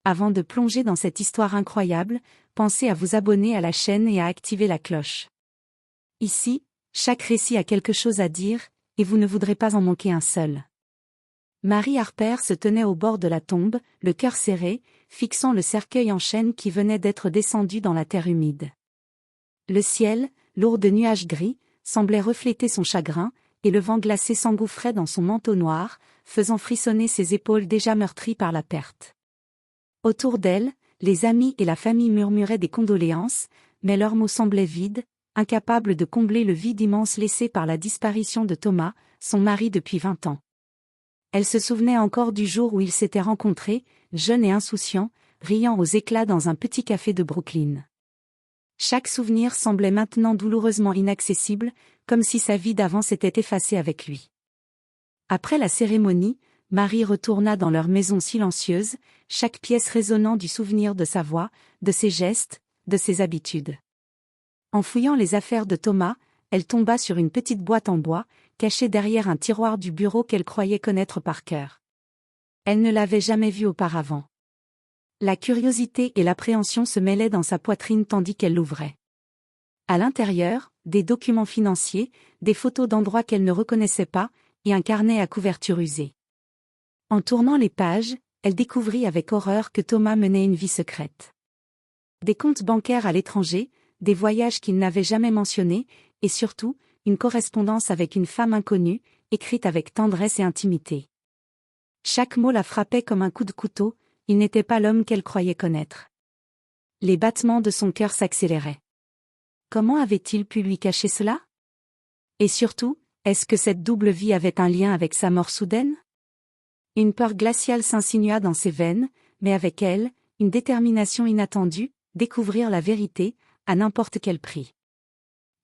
Avant de plonger dans cette histoire incroyable, pensez à vous abonner à la chaîne et à activer la cloche. Ici, chaque récit a quelque chose à dire, et vous ne voudrez pas en manquer un seul. Mary Harper se tenait au bord de la tombe, le cœur serré, fixant le cercueil en chêne qui venait d'être descendu dans la terre humide. Le ciel, lourd de nuages gris, semblait refléter son chagrin, et le vent glacé s'engouffrait dans son manteau noir, faisant frissonner ses épaules déjà meurtries par la perte. Autour d'elle, les amis et la famille murmuraient des condoléances, mais leurs mots semblaient vides, incapables de combler le vide immense laissé par la disparition de Thomas, son mari depuis 20 ans. Elle se souvenait encore du jour où ils s'étaient rencontrés, jeunes et insouciants, riant aux éclats dans un petit café de Brooklyn. Chaque souvenir semblait maintenant douloureusement inaccessible, comme si sa vie d'avant s'était effacée avec lui. Après la cérémonie, Mary retourna dans leur maison silencieuse, chaque pièce résonnant du souvenir de sa voix, de ses gestes, de ses habitudes. En fouillant les affaires de Thomas, elle tomba sur une petite boîte en bois, cachée derrière un tiroir du bureau qu'elle croyait connaître par cœur. Elle ne l'avait jamais vue auparavant. La curiosité et l'appréhension se mêlaient dans sa poitrine tandis qu'elle l'ouvrait. À l'intérieur, des documents financiers, des photos d'endroits qu'elle ne reconnaissait pas, et un carnet à couverture usée. En tournant les pages, elle découvrit avec horreur que Thomas menait une vie secrète. Des comptes bancaires à l'étranger, des voyages qu'il n'avait jamais mentionnés, et surtout, une correspondance avec une femme inconnue, écrite avec tendresse et intimité. Chaque mot la frappait comme un coup de couteau, il n'était pas l'homme qu'elle croyait connaître. Les battements de son cœur s'accéléraient. Comment avait-il pu lui cacher cela? Et surtout, est-ce que cette double vie avait un lien avec sa mort soudaine? Une peur glaciale s'insinua dans ses veines, mais avec elle, une détermination inattendue, découvrir la vérité, à n'importe quel prix.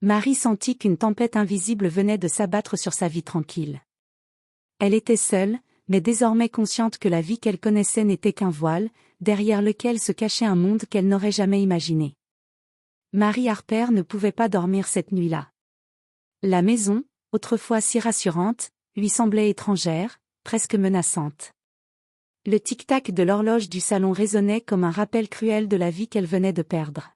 Mary sentit qu'une tempête invisible venait de s'abattre sur sa vie tranquille. Elle était seule, mais désormais consciente que la vie qu'elle connaissait n'était qu'un voile, derrière lequel se cachait un monde qu'elle n'aurait jamais imaginé. Mary Harper ne pouvait pas dormir cette nuit-là. La maison, autrefois si rassurante, lui semblait étrangère, presque menaçante. Le tic-tac de l'horloge du salon résonnait comme un rappel cruel de la vie qu'elle venait de perdre.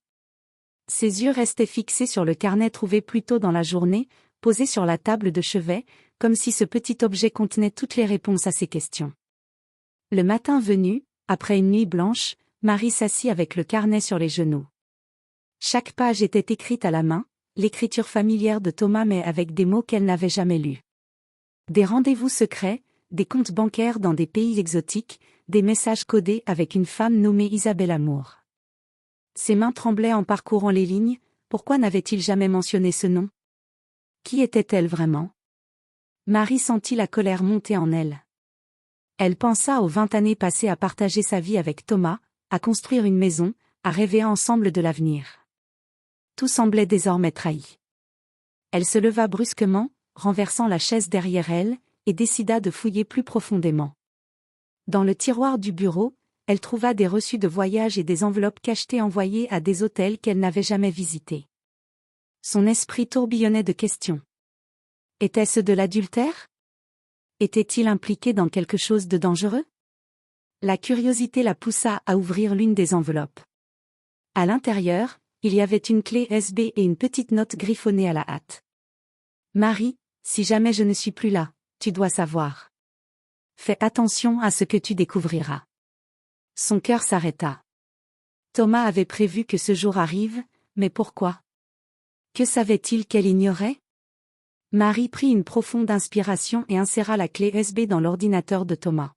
Ses yeux restaient fixés sur le carnet trouvé plus tôt dans la journée, posé sur la table de chevet, comme si ce petit objet contenait toutes les réponses à ses questions. Le matin venu, après une nuit blanche, Mary s'assit avec le carnet sur les genoux. Chaque page était écrite à la main, l'écriture familière de Thomas mais avec des mots qu'elle n'avait jamais lus. Des rendez-vous secrets, des comptes bancaires dans des pays exotiques, des messages codés avec une femme nommée Isabelle Amour. Ses mains tremblaient en parcourant les lignes, pourquoi n'avait-il jamais mentionné ce nom? Qui était-elle vraiment? Mary sentit la colère monter en elle. Elle pensa aux 20 années passées à partager sa vie avec Thomas, à construire une maison, à rêver ensemble de l'avenir. Tout semblait désormais trahi. Elle se leva brusquement, renversant la chaise derrière elle, et décida de fouiller plus profondément. Dans le tiroir du bureau, elle trouva des reçus de voyage et des enveloppes cachetées envoyées à des hôtels qu'elle n'avait jamais visités. Son esprit tourbillonnait de questions. Était-ce de l'adultère? Était-il impliqué dans quelque chose de dangereux? La curiosité la poussa à ouvrir l'une des enveloppes. À l'intérieur, il y avait une clé USB et une petite note griffonnée à la hâte. Mary, si jamais je ne suis plus là, tu dois savoir. Fais attention à ce que tu découvriras. Son cœur s'arrêta. Thomas avait prévu que ce jour arrive, mais pourquoi? Que savait-il qu'elle ignorait? Mary prit une profonde inspiration et inséra la clé USB dans l'ordinateur de Thomas.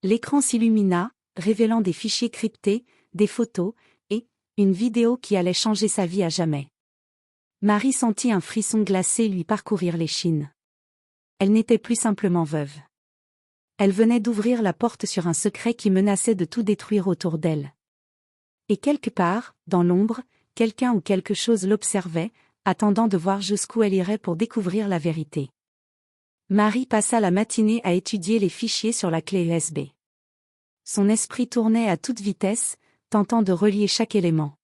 L'écran s'illumina, révélant des fichiers cryptés, des photos, et une vidéo qui allait changer sa vie à jamais. Mary sentit un frisson glacé lui parcourir l'échine. Elle n'était plus simplement veuve. Elle venait d'ouvrir la porte sur un secret qui menaçait de tout détruire autour d'elle. Et quelque part, dans l'ombre, quelqu'un ou quelque chose l'observait, attendant de voir jusqu'où elle irait pour découvrir la vérité. Mary passa la matinée à étudier les fichiers sur la clé USB. Son esprit tournait à toute vitesse, tentant de relier chaque élément.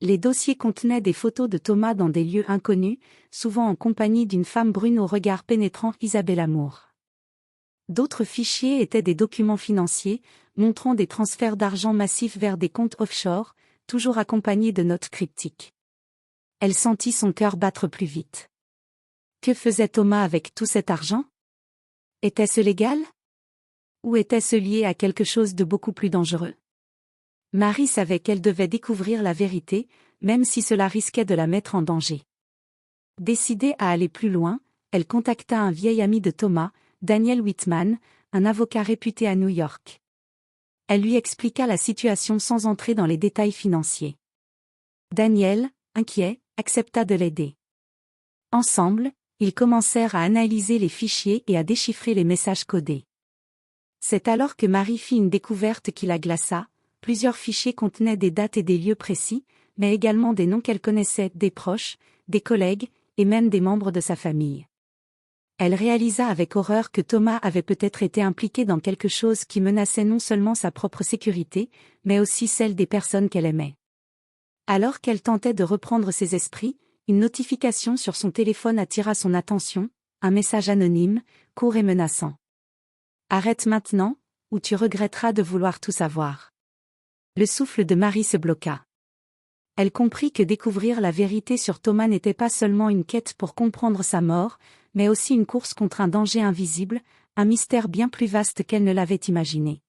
Les dossiers contenaient des photos de Thomas dans des lieux inconnus, souvent en compagnie d'une femme brune au regard pénétrant, Isabelle Amour. D'autres fichiers étaient des documents financiers, montrant des transferts d'argent massifs vers des comptes offshore, toujours accompagnés de notes cryptiques. Elle sentit son cœur battre plus vite. Que faisait Thomas avec tout cet argent? Était-ce légal? Ou était-ce lié à quelque chose de beaucoup plus dangereux? Marie savait qu'elle devait découvrir la vérité, même si cela risquait de la mettre en danger. Décidée à aller plus loin, elle contacta un vieil ami de Thomas, Daniel Whitman, un avocat réputé à New York. Elle lui expliqua la situation sans entrer dans les détails financiers. Daniel, inquiet, accepta de l'aider. Ensemble, ils commencèrent à analyser les fichiers et à déchiffrer les messages codés. C'est alors que Marie fit une découverte qui la glaça. Plusieurs fichiers contenaient des dates et des lieux précis, mais également des noms qu'elle connaissait, des proches, des collègues, et même des membres de sa famille. Elle réalisa avec horreur que Thomas avait peut-être été impliqué dans quelque chose qui menaçait non seulement sa propre sécurité, mais aussi celle des personnes qu'elle aimait. Alors qu'elle tentait de reprendre ses esprits, une notification sur son téléphone attira son attention, un message anonyme, court et menaçant. « Arrête maintenant, ou tu regretteras de vouloir tout savoir. » Le souffle de Marie se bloqua. Elle comprit que découvrir la vérité sur Thomas n'était pas seulement une quête pour comprendre sa mort, mais aussi une course contre un danger invisible, un mystère bien plus vaste qu'elle ne l'avait imaginé.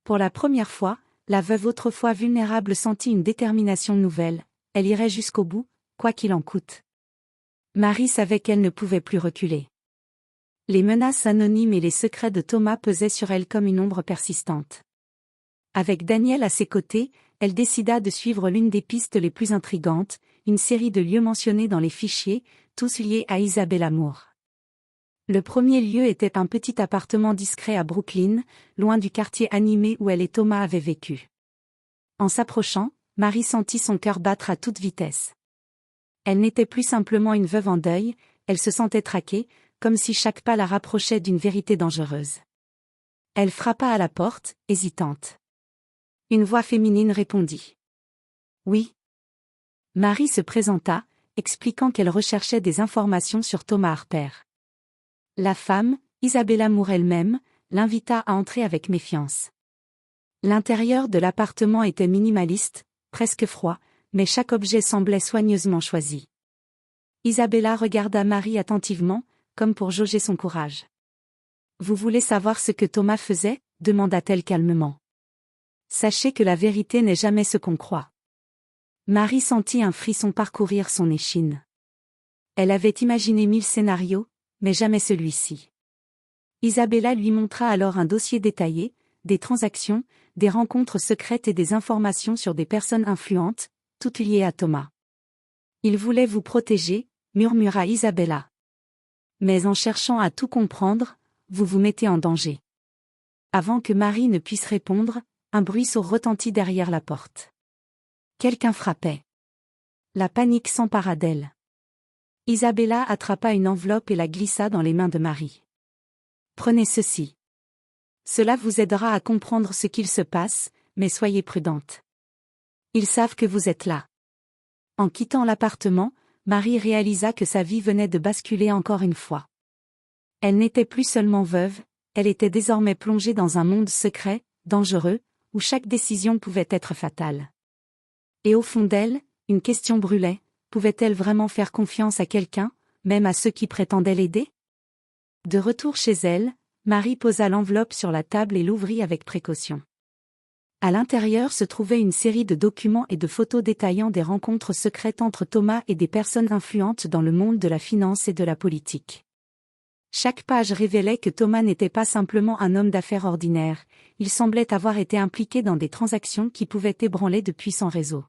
Pour la première fois, la veuve autrefois vulnérable sentit une détermination nouvelle, elle irait jusqu'au bout, quoi qu'il en coûte. Marie savait qu'elle ne pouvait plus reculer. Les menaces anonymes et les secrets de Thomas pesaient sur elle comme une ombre persistante. Avec Daniel à ses côtés, elle décida de suivre l'une des pistes les plus intrigantes, une série de lieux mentionnés dans les fichiers, tous liés à Isabella Moore. Le premier lieu était un petit appartement discret à Brooklyn, loin du quartier animé où elle et Thomas avaient vécu. En s'approchant, Marie sentit son cœur battre à toute vitesse. Elle n'était plus simplement une veuve en deuil, elle se sentait traquée, comme si chaque pas la rapprochait d'une vérité dangereuse. Elle frappa à la porte, hésitante. Une voix féminine répondit. « Oui. » Marie se présenta, expliquant qu'elle recherchait des informations sur Thomas Harper. La femme, Isabella Moore elle-même, l'invita à entrer avec méfiance. L'intérieur de l'appartement était minimaliste, presque froid, mais chaque objet semblait soigneusement choisi. Isabella regarda Marie attentivement, comme pour jauger son courage. « Vous voulez savoir ce que Thomas faisait ?» demanda-t-elle calmement. « Sachez que la vérité n'est jamais ce qu'on croit. » Marie sentit un frisson parcourir son échine. Elle avait imaginé 1000 scénarios, mais jamais celui-ci. Isabella lui montra alors un dossier détaillé, des transactions, des rencontres secrètes et des informations sur des personnes influentes, toutes liées à Thomas. « Il voulait vous protéger, » murmura Isabella. « Mais en cherchant à tout comprendre, vous vous mettez en danger. » Avant que Marie ne puisse répondre, un bruit sourd retentit derrière la porte. Quelqu'un frappait. La panique s'empara d'elle. Isabella attrapa une enveloppe et la glissa dans les mains de Marie. « Prenez ceci. Cela vous aidera à comprendre ce qu'il se passe, mais soyez prudente. Ils savent que vous êtes là. » En quittant l'appartement, Marie réalisa que sa vie venait de basculer encore une fois. Elle n'était plus seulement veuve, elle était désormais plongée dans un monde secret, dangereux, où chaque décision pouvait être fatale. Et au fond d'elle, une question brûlait, pouvait-elle vraiment faire confiance à quelqu'un, même à ceux qui prétendaient l'aider? De retour chez elle, Marie posa l'enveloppe sur la table et l'ouvrit avec précaution. À l'intérieur se trouvait une série de documents et de photos détaillant des rencontres secrètes entre Thomas et des personnes influentes dans le monde de la finance et de la politique. Chaque page révélait que Thomas n'était pas simplement un homme d'affaires ordinaire, il semblait avoir été impliqué dans des transactions qui pouvaient ébranler de puissants réseaux.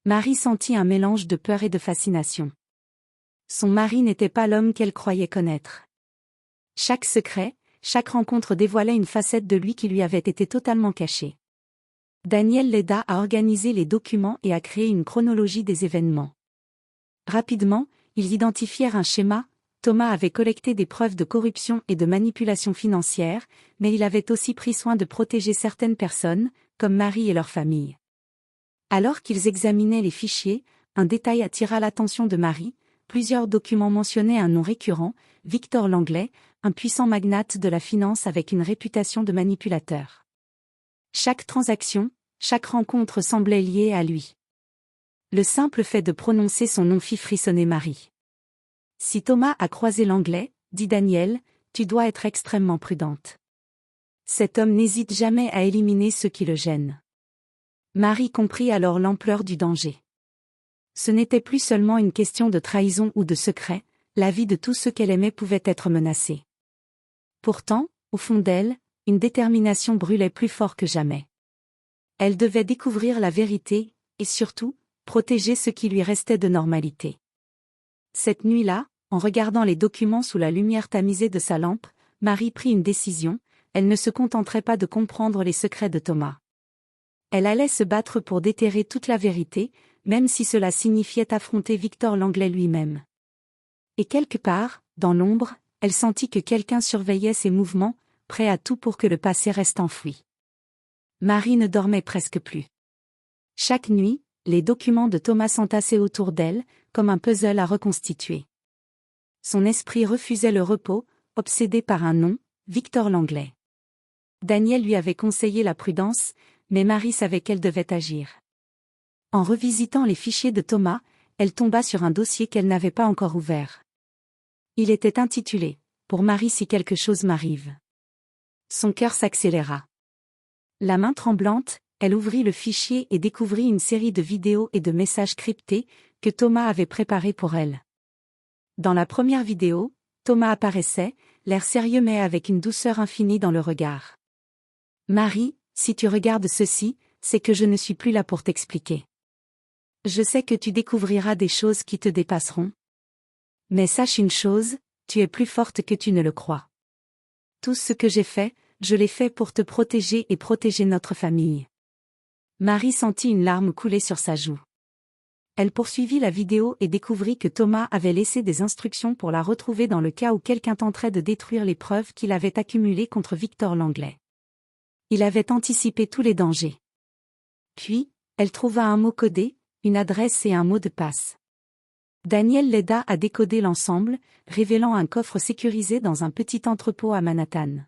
Marie sentit un mélange de peur et de fascination. Son mari n'était pas l'homme qu'elle croyait connaître. Chaque secret, chaque rencontre dévoilait une facette de lui qui lui avait été totalement cachée. Daniel l'aida à organiser les documents et à créer une chronologie des événements. Rapidement, ils identifièrent un schéma. Thomas avait collecté des preuves de corruption et de manipulation financière, mais il avait aussi pris soin de protéger certaines personnes, comme Marie et leur famille. Alors qu'ils examinaient les fichiers, un détail attira l'attention de Marie, plusieurs documents mentionnaient un nom récurrent, Victor Langlais, un puissant magnate de la finance avec une réputation de manipulateur. Chaque transaction, chaque rencontre semblait liée à lui. Le simple fait de prononcer son nom fit frissonner Marie. Si Thomas a croisé l'Anglais, dit Daniel, tu dois être extrêmement prudente. Cet homme n'hésite jamais à éliminer ceux qui le gênent. Marie comprit alors l'ampleur du danger. Ce n'était plus seulement une question de trahison ou de secret, la vie de tous ceux qu'elle aimait pouvait être menacée. Pourtant, au fond d'elle, une détermination brûlait plus fort que jamais. Elle devait découvrir la vérité, et surtout, protéger ce qui lui restait de normalité. Cette nuit-là, en regardant les documents sous la lumière tamisée de sa lampe, Marie prit une décision, elle ne se contenterait pas de comprendre les secrets de Thomas. Elle allait se battre pour déterrer toute la vérité, même si cela signifiait affronter Victor l'Anglais lui-même. Et quelque part, dans l'ombre, elle sentit que quelqu'un surveillait ses mouvements, prêt à tout pour que le passé reste enfoui. Marie ne dormait presque plus. Chaque nuit, les documents de Thomas s'entassaient autour d'elle, comme un puzzle à reconstituer. Son esprit refusait le repos, obsédé par un nom, Victor l'Anglais. Daniel lui avait conseillé la prudence, mais Marie savait qu'elle devait agir. En revisitant les fichiers de Thomas, elle tomba sur un dossier qu'elle n'avait pas encore ouvert. Il était intitulé « Pour Marie si quelque chose m'arrive ». Son cœur s'accéléra. La main tremblante, elle ouvrit le fichier et découvrit une série de vidéos et de messages cryptés que Thomas avait préparés pour elle. Dans la première vidéo, Thomas apparaissait, l'air sérieux mais avec une douceur infinie dans le regard. « Marie, si tu regardes ceci, c'est que je ne suis plus là pour t'expliquer. Je sais que tu découvriras des choses qui te dépasseront. Mais sache une chose, tu es plus forte que tu ne le crois. Tout ce que j'ai fait, je l'ai fait pour te protéger et protéger notre famille. » Marie sentit une larme couler sur sa joue. Elle poursuivit la vidéo et découvrit que Thomas avait laissé des instructions pour la retrouver dans le cas où quelqu'un tenterait de détruire les preuves qu'il avait accumulées contre Victor l'Anglais. Il avait anticipé tous les dangers. Puis, elle trouva un mot codé, une adresse et un mot de passe. Daniel l'aida à décoder l'ensemble, révélant un coffre sécurisé dans un petit entrepôt à Manhattan.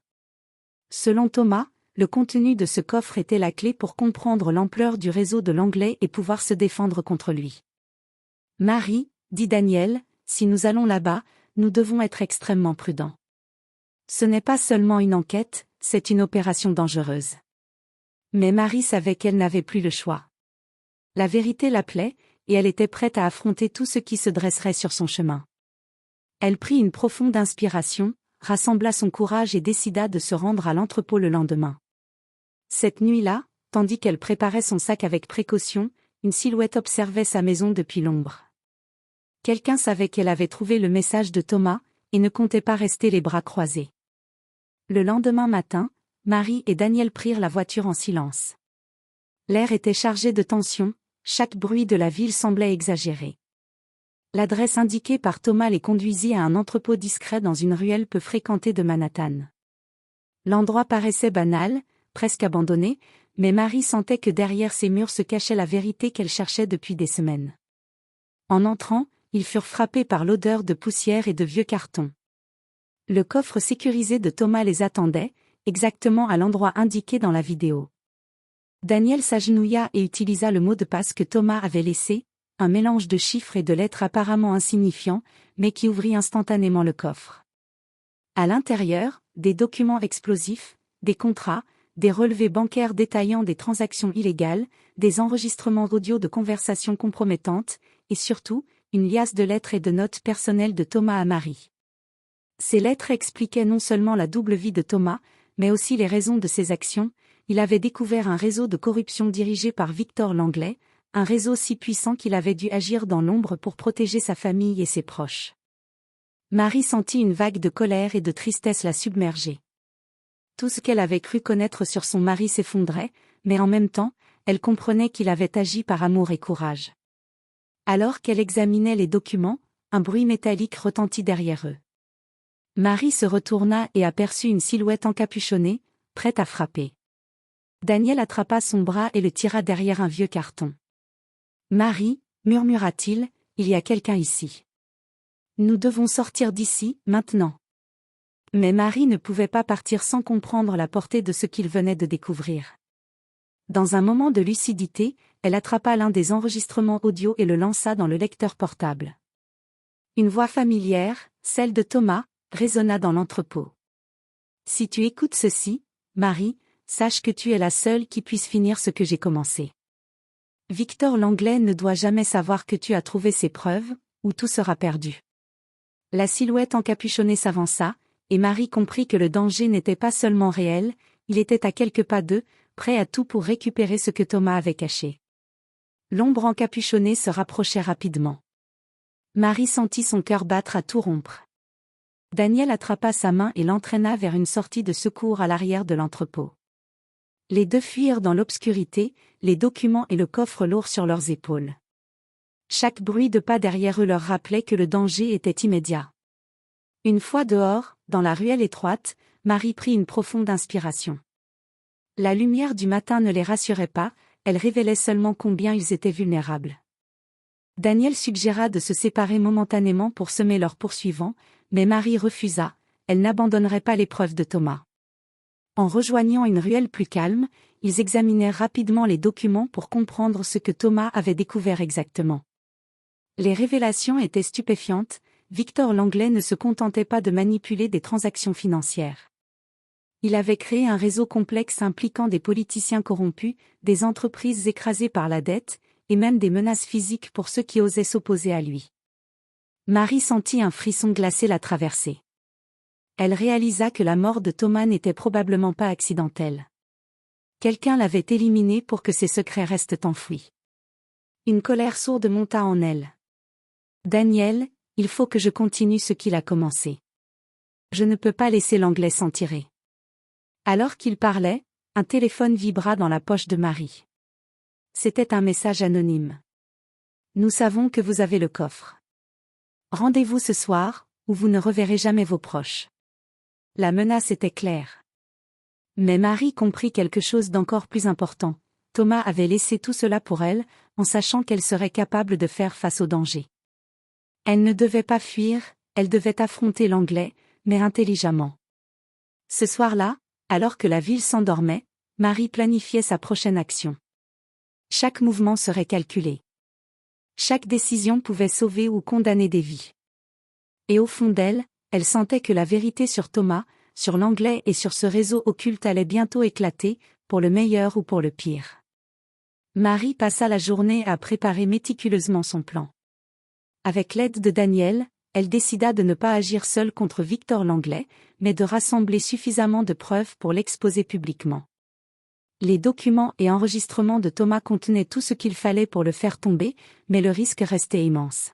Selon Thomas, le contenu de ce coffre était la clé pour comprendre l'ampleur du réseau de l'Anglais et pouvoir se défendre contre lui. « Marie, dit Daniel, si nous allons là-bas, nous devons être extrêmement prudents. Ce n'est pas seulement une enquête, c'est une opération dangereuse. » Mais Marie savait qu'elle n'avait plus le choix. La vérité l'appelait, et elle était prête à affronter tout ce qui se dresserait sur son chemin. Elle prit une profonde inspiration, rassembla son courage et décida de se rendre à l'entrepôt le lendemain. Cette nuit-là, tandis qu'elle préparait son sac avec précaution, une silhouette observait sa maison depuis l'ombre. Quelqu'un savait qu'elle avait trouvé le message de Thomas, et ne comptait pas rester les bras croisés. Le lendemain matin, Marie et Daniel prirent la voiture en silence. L'air était chargé de tension, chaque bruit de la ville semblait exagéré. L'adresse indiquée par Thomas les conduisit à un entrepôt discret dans une ruelle peu fréquentée de Manhattan. L'endroit paraissait banal, presque abandonné, mais Marie sentait que derrière ces murs se cachait la vérité qu'elle cherchait depuis des semaines. En entrant, ils furent frappés par l'odeur de poussière et de vieux cartons. Le coffre sécurisé de Thomas les attendait, exactement à l'endroit indiqué dans la vidéo. Daniel s'agenouilla et utilisa le mot de passe que Thomas avait laissé, un mélange de chiffres et de lettres apparemment insignifiants, mais qui ouvrit instantanément le coffre. À l'intérieur, des documents explosifs, des contrats, des relevés bancaires détaillant des transactions illégales, des enregistrements audio de conversations compromettantes, et surtout, une liasse de lettres et de notes personnelles de Thomas à Marie. Ces lettres expliquaient non seulement la double vie de Thomas, mais aussi les raisons de ses actions. Il avait découvert un réseau de corruption dirigé par Victor l'Anglais, un réseau si puissant qu'il avait dû agir dans l'ombre pour protéger sa famille et ses proches. Marie sentit une vague de colère et de tristesse la submerger. Tout ce qu'elle avait cru connaître sur son mari s'effondrait, mais en même temps, elle comprenait qu'il avait agi par amour et courage. Alors qu'elle examinait les documents, un bruit métallique retentit derrière eux. Marie se retourna et aperçut une silhouette encapuchonnée, prête à frapper. Daniel attrapa son bras et le tira derrière un vieux carton. « Marie, murmura-t-il, il y a quelqu'un ici. Nous devons sortir d'ici, maintenant. » Mais Marie ne pouvait pas partir sans comprendre la portée de ce qu'il venait de découvrir. Dans un moment de lucidité, elle attrapa l'un des enregistrements audio et le lança dans le lecteur portable. Une voix familière, celle de Thomas, résonna dans l'entrepôt. « Si tu écoutes ceci, Marie, sache que tu es la seule qui puisse finir ce que j'ai commencé. Victor Langlais ne doit jamais savoir que tu as trouvé ces preuves, ou tout sera perdu. » La silhouette encapuchonnée s'avança, et Marie comprit que le danger n'était pas seulement réel, il était à quelques pas d'eux, prêt à tout pour récupérer ce que Thomas avait caché. L'ombre encapuchonnée se rapprochait rapidement. Marie sentit son cœur battre à tout rompre. Daniel attrapa sa main et l'entraîna vers une sortie de secours à l'arrière de l'entrepôt. Les deux fuirent dans l'obscurité, les documents et le coffre lourd sur leurs épaules. Chaque bruit de pas derrière eux leur rappelait que le danger était immédiat. Une fois dehors, dans la ruelle étroite, Marie prit une profonde inspiration. La lumière du matin ne les rassurait pas, elle révélait seulement combien ils étaient vulnérables. Daniel suggéra de se séparer momentanément pour semer leurs poursuivants, mais Marie refusa, elle n'abandonnerait pas l'épreuve de Thomas. En rejoignant une ruelle plus calme, ils examinèrent rapidement les documents pour comprendre ce que Thomas avait découvert exactement. Les révélations étaient stupéfiantes, Victor Langlais ne se contentait pas de manipuler des transactions financières. Il avait créé un réseau complexe impliquant des politiciens corrompus, des entreprises écrasées par la dette, et même des menaces physiques pour ceux qui osaient s'opposer à lui. Marie sentit un frisson glacé la traverser. Elle réalisa que la mort de Thomas n'était probablement pas accidentelle. Quelqu'un l'avait éliminé pour que ses secrets restent enfouis. Une colère sourde monta en elle. « Daniel, il faut que je continue ce qu'il a commencé. Je ne peux pas laisser Langlais s'en tirer. » Alors qu'il parlait, un téléphone vibra dans la poche de Marie. C'était un message anonyme. « Nous savons que vous avez le coffre. Rendez-vous ce soir, ou vous ne reverrez jamais vos proches. » La menace était claire. Mais Marie comprit quelque chose d'encore plus important. Thomas avait laissé tout cela pour elle, en sachant qu'elle serait capable de faire face au danger. Elle ne devait pas fuir, elle devait affronter Langlais, mais intelligemment. Ce soir-là, alors que la ville s'endormait, Marie planifiait sa prochaine action. Chaque mouvement serait calculé. Chaque décision pouvait sauver ou condamner des vies. Et au fond d'elle, elle sentait que la vérité sur Thomas, sur Langlais et sur ce réseau occulte allait bientôt éclater, pour le meilleur ou pour le pire. Marie passa la journée à préparer méticuleusement son plan. Avec l'aide de Daniel, elle décida de ne pas agir seule contre Victor Langlais, mais de rassembler suffisamment de preuves pour l'exposer publiquement. Les documents et enregistrements de Thomas contenaient tout ce qu'il fallait pour le faire tomber, mais le risque restait immense.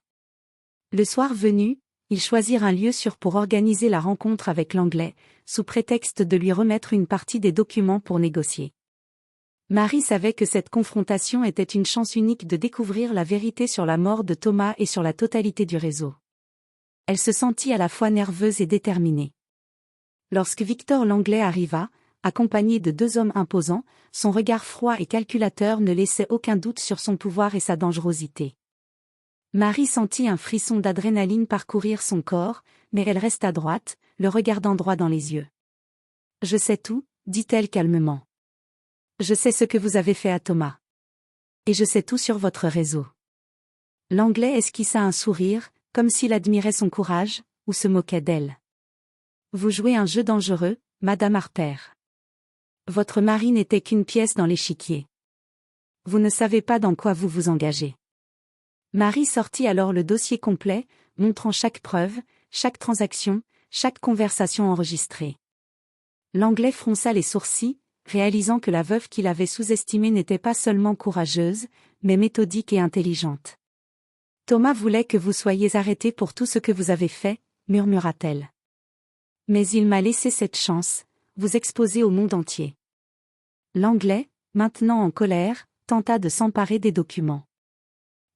Le soir venu, ils choisirent un lieu sûr pour organiser la rencontre avec Langlais, sous prétexte de lui remettre une partie des documents pour négocier. Marie savait que cette confrontation était une chance unique de découvrir la vérité sur la mort de Thomas et sur la totalité du réseau. Elle se sentit à la fois nerveuse et déterminée. Lorsque Victor Langlais arriva, accompagné de deux hommes imposants, son regard froid et calculateur ne laissait aucun doute sur son pouvoir et sa dangerosité. Marie sentit un frisson d'adrénaline parcourir son corps, mais elle resta droite, le regardant droit dans les yeux. « Je sais tout, » dit-elle calmement. « Je sais ce que vous avez fait à Thomas. Et je sais tout sur votre réseau. » Langlais esquissa un sourire, comme s'il admirait son courage, ou se moquait d'elle. « Vous jouez un jeu dangereux, Madame Harper. Votre mari n'était qu'une pièce dans l'échiquier. Vous ne savez pas dans quoi vous vous engagez. » Marie sortit alors le dossier complet, montrant chaque preuve, chaque transaction, chaque conversation enregistrée. Langlais fronça les sourcils, réalisant que la veuve qu'il avait sous-estimée n'était pas seulement courageuse, mais méthodique et intelligente. « Thomas voulait que vous soyez arrêté pour tout ce que vous avez fait, » murmura-t-elle. « Mais il m'a laissé cette chance, vous exposer au monde entier. » Langlais, maintenant en colère, tenta de s'emparer des documents.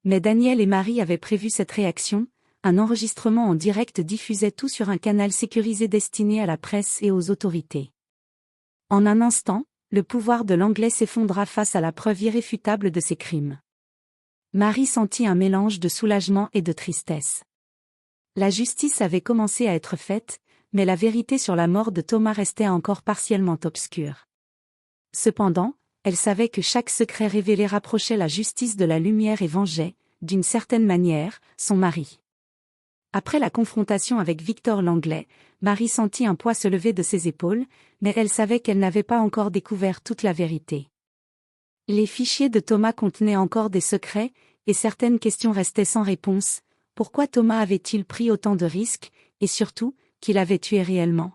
Mais Daniel et Marie avaient prévu cette réaction, un enregistrement en direct diffusait tout sur un canal sécurisé destiné à la presse et aux autorités. En un instant, le pouvoir de Langlais s'effondra face à la preuve irréfutable de ses crimes. Marie sentit un mélange de soulagement et de tristesse. La justice avait commencé à être faite, mais la vérité sur la mort de Thomas restait encore partiellement obscure. Cependant, elle savait que chaque secret révélé rapprochait la justice de la lumière et vengeait, d'une certaine manière, son mari. Après la confrontation avec Victor Langlais, Marie sentit un poids se lever de ses épaules, mais elle savait qu'elle n'avait pas encore découvert toute la vérité. Les fichiers de Thomas contenaient encore des secrets, et certaines questions restaient sans réponse. Pourquoi Thomas avait-il pris autant de risques, et surtout, qu'il avait tué réellement?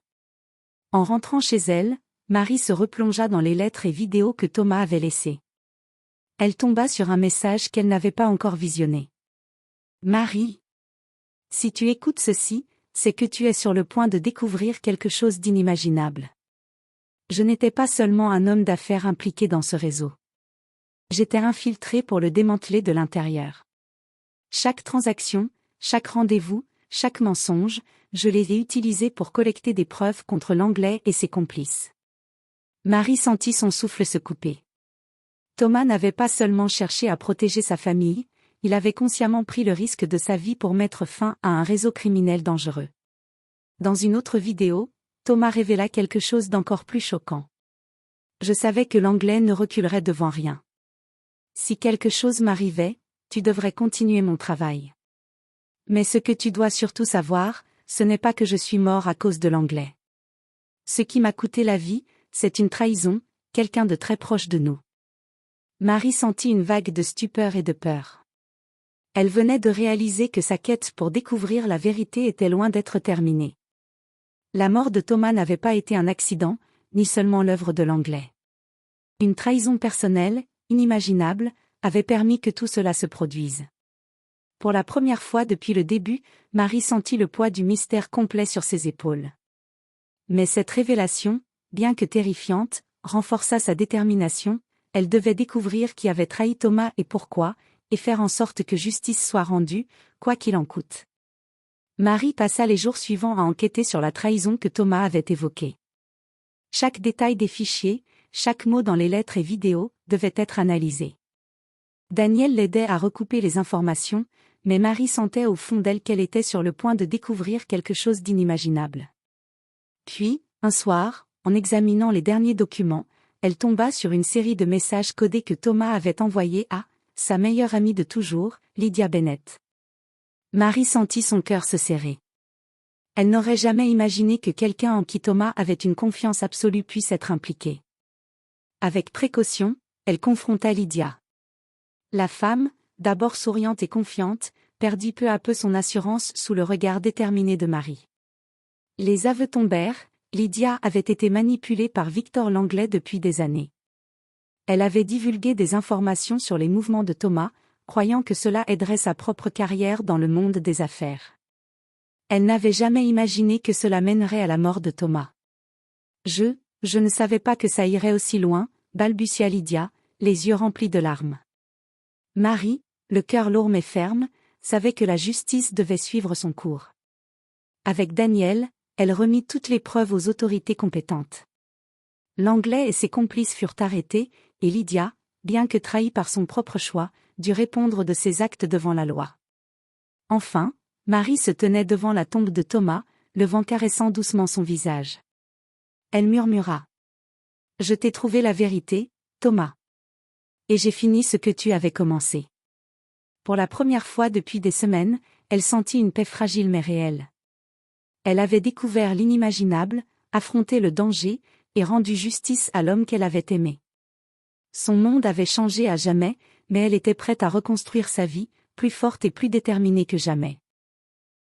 En rentrant chez elle, Marie se replongea dans les lettres et vidéos que Thomas avait laissées. Elle tomba sur un message qu'elle n'avait pas encore visionné. Marie, si tu écoutes ceci, c'est que tu es sur le point de découvrir quelque chose d'inimaginable. Je n'étais pas seulement un homme d'affaires impliqué dans ce réseau. J'étais infiltré pour le démanteler de l'intérieur. Chaque transaction, chaque rendez-vous, chaque mensonge, je les ai utilisés pour collecter des preuves contre l'Anglais et ses complices. Marie sentit son souffle se couper. Thomas n'avait pas seulement cherché à protéger sa famille, il avait consciemment pris le risque de sa vie pour mettre fin à un réseau criminel dangereux. Dans une autre vidéo, Thomas révéla quelque chose d'encore plus choquant. Je savais que l'Anglais ne reculerait devant rien. Si quelque chose m'arrivait, tu devrais continuer mon travail. Mais ce que tu dois surtout savoir, ce n'est pas que je suis mort à cause de l'Anglais. Ce qui m'a coûté la vie, c'est une trahison, quelqu'un de très proche de nous. Marie sentit une vague de stupeur et de peur. Elle venait de réaliser que sa quête pour découvrir la vérité était loin d'être terminée. La mort de Thomas n'avait pas été un accident, ni seulement l'œuvre de l'Anglais. Une trahison personnelle, inimaginable, avait permis que tout cela se produise. Pour la première fois depuis le début, Marie sentit le poids du mystère complet sur ses épaules. Mais cette révélation, bien que terrifiante, renforça sa détermination. Elle devait découvrir qui avait trahi Thomas et pourquoi, et faire en sorte que justice soit rendue, quoi qu'il en coûte. Marie passa les jours suivants à enquêter sur la trahison que Thomas avait évoquée. Chaque détail des fichiers, chaque mot dans les lettres et vidéos, devait être analysé. Daniel l'aidait à recouper les informations, mais Marie sentait au fond d'elle qu'elle était sur le point de découvrir quelque chose d'inimaginable. Puis, un soir, en examinant les derniers documents, elle tomba sur une série de messages codés que Thomas avait envoyés à sa meilleure amie de toujours, Lydia Bennett. Marie sentit son cœur se serrer. Elle n'aurait jamais imaginé que quelqu'un en qui Thomas avait une confiance absolue puisse être impliqué. Avec précaution, elle confronta Lydia. La femme, d'abord souriante et confiante, perdit peu à peu son assurance sous le regard déterminé de Marie. Les aveux tombèrent, Lydia avait été manipulée par Victor Langlais depuis des années. Elle avait divulgué des informations sur les mouvements de Thomas, croyant que cela aiderait sa propre carrière dans le monde des affaires. Elle n'avait jamais imaginé que cela mènerait à la mort de Thomas. Je ne savais pas que ça irait aussi loin, balbutia Lydia, les yeux remplis de larmes. Marie, le cœur lourd mais ferme, savait que la justice devait suivre son cours. Avec Daniel, elle remit toutes les preuves aux autorités compétentes. L'Anglais et ses complices furent arrêtés, et Lydia, bien que trahie par son propre choix, dut répondre de ses actes devant la loi. Enfin, Marie se tenait devant la tombe de Thomas, le vent caressant doucement son visage. Elle murmura. « Je t'ai trouvé la vérité, Thomas. Et j'ai fini ce que tu avais commencé. » Pour la première fois depuis des semaines, elle sentit une paix fragile mais réelle. Elle avait découvert l'inimaginable, affronté le danger, et rendu justice à l'homme qu'elle avait aimé. Son monde avait changé à jamais, mais elle était prête à reconstruire sa vie, plus forte et plus déterminée que jamais.